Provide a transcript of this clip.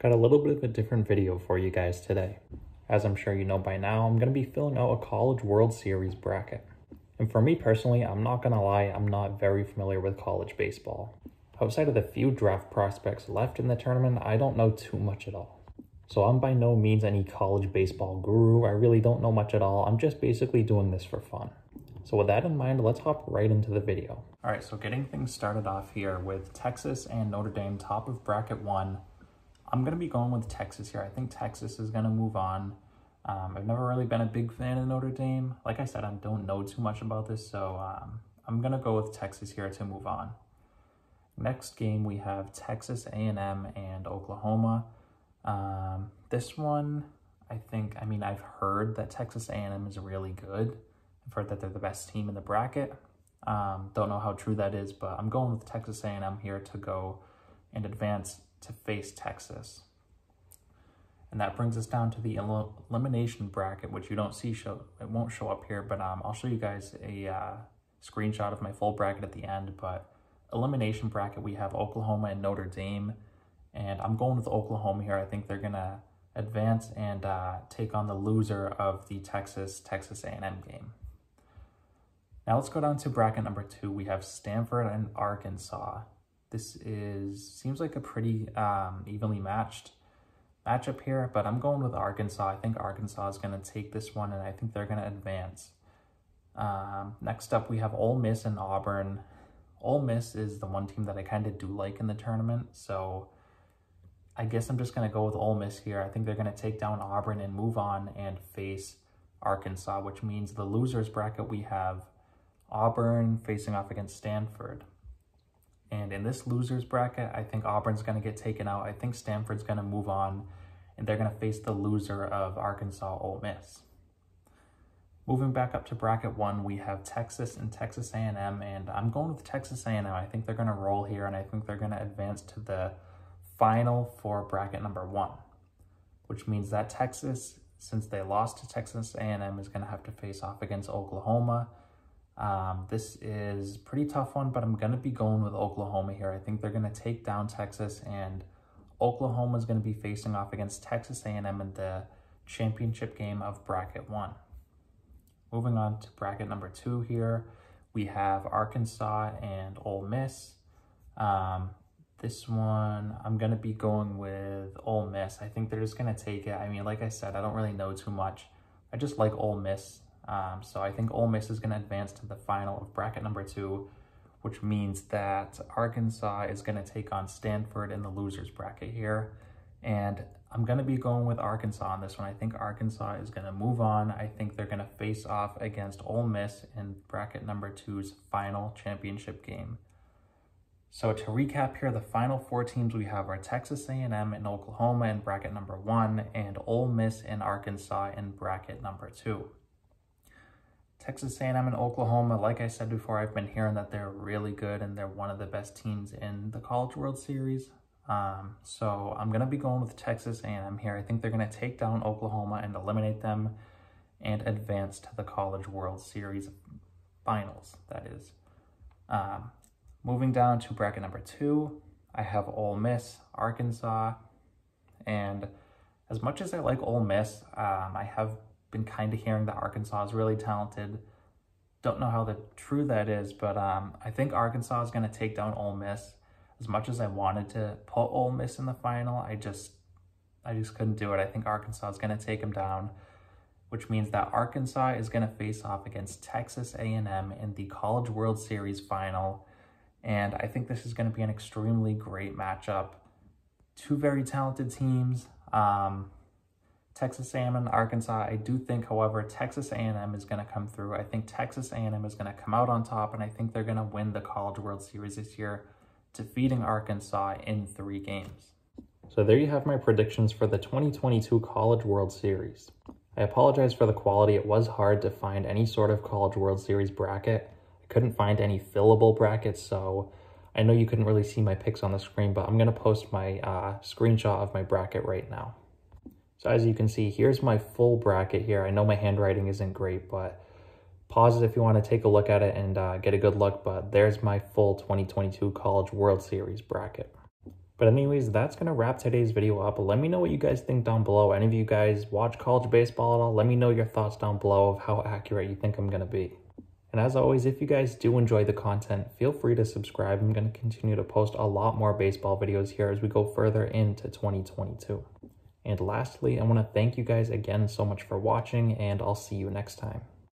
Got a little bit of a different video for you guys today. As I'm sure you know by now, I'm going to be filling out a College World Series bracket. And for me personally, I'm not going to lie, I'm not very familiar with college baseball. Outside of the few draft prospects left in the tournament, I don't know too much at all. So I'm by no means any college baseball guru. I really don't know much at all. I'm just basically doing this for fun. So with that in mind, let's hop right into the video. All right, so getting things started off here with Texas and Notre Dame, top of bracket 1. I'm going to be going with Texas here. I think Texas is going to move on. I've never really been a big fan of Notre Dame. Like I said, I don't know too much about this, so I'm going to go with Texas here to move on. Next game, we have Texas A&M and Oklahoma. This one, I've heard that Texas A&M is really good. I've heard that they're the best team in the bracket. Don't know how true that is, but I'm going with Texas A&M here to go and advance to face Texas. And that brings us down to the elimination bracket, which you don't see it won't show up here, but I'll show you guys a screenshot of my full bracket at the end. But elimination bracket, we have Oklahoma and Notre Dame, and I'm going with Oklahoma here. I think they're gonna advance and take on the loser of the Texas A&M game. Now let's go down to bracket number 2. We have Stanford and Arkansas. This seems like a pretty evenly matched matchup here, but I'm going with Arkansas. I think Arkansas is going to take this one, and I think they're going to advance. Next up, we have Ole Miss and Auburn. Ole Miss is the one team that I kind of do like in the tournament, so I guess I'm just going to go with Ole Miss here. I think they're going to take down Auburn and move on and face Arkansas, which means the losers bracket, we have Auburn facing off against Stanford. And in this losers bracket, I think Auburn's going to get taken out. I think Stanford's going to move on, and they're going to face the loser of Arkansas Ole Miss. Moving back up to bracket 1, we have Texas and Texas A&M, and I'm going with Texas A&M. I think they're going to roll here, and I think they're going to advance to the final for bracket number 1, which means that Texas, since they lost to Texas A&M, is going to have to face off against Oklahoma. This is a pretty tough one, but I'm going to be going with Oklahoma here. I think they're going to take down Texas, and Oklahoma is going to be facing off against Texas A&M in the championship game of bracket 1. Moving on to bracket number 2 here, we have Arkansas and Ole Miss. This one, I'm going to be going with Ole Miss. I think they're just going to take it. I mean, like I said, I don't really know too much. I just like Ole Miss. So I think Ole Miss is going to advance to the final of bracket number 2, which means that Arkansas is going to take on Stanford in the losers bracket here. And I'm going to be going with Arkansas on this one. I think Arkansas is going to move on. I think they're going to face off against Ole Miss in bracket number 2's final championship game. So to recap here, the final 4 teams we have are Texas A&M and Oklahoma in bracket number 1, and Ole Miss and Arkansas in bracket number 2. Texas A&M and Oklahoma, like I said before, I've been hearing that they're really good and they're one of the best teams in the College World Series. So I'm going to be going with Texas A&M here. I think they're going to take down Oklahoma and eliminate them and advance to the College World Series finals, that is. Moving down to bracket number 2, I have Ole Miss, Arkansas, and as much as I like Ole Miss, I have been kind of hearing that Arkansas is really talented. Don't know how true that is, but I think Arkansas is going to take down Ole Miss. As much as I wanted to put Ole Miss in the final, I just couldn't do it. I think Arkansas is going to take them down, which means that Arkansas is going to face off against Texas A&M in the College World Series final. And I think this is going to be an extremely great matchup. 2 very talented teams. Texas A&M and Arkansas. I do think, however, Texas A&M is going to come through. I think Texas A&M is going to come out on top, and I think they're going to win the College World Series this year, defeating Arkansas in 3 games. So there you have my predictions for the 2022 College World Series. I apologize for the quality. It was hard to find any sort of College World Series bracket. I couldn't find any fillable brackets, so I know you couldn't really see my picks on the screen, but I'm going to post my screenshot of my bracket right now. So as you can see, here's my full bracket here. I know my handwriting isn't great, but pause it if you want to take a look at it and get a good look. But there's my full 2022 College World Series bracket. But anyways, that's going to wrap today's video up. Let me know what you guys think down below. Any of you guys watch college baseball at all? Let me know your thoughts down below of how accurate you think I'm going to be. And as always, if you guys do enjoy the content, feel free to subscribe. I'm going to continue to post a lot more baseball videos here as we go further into 2022. And lastly, I want to thank you guys again so much for watching, and I'll see you next time.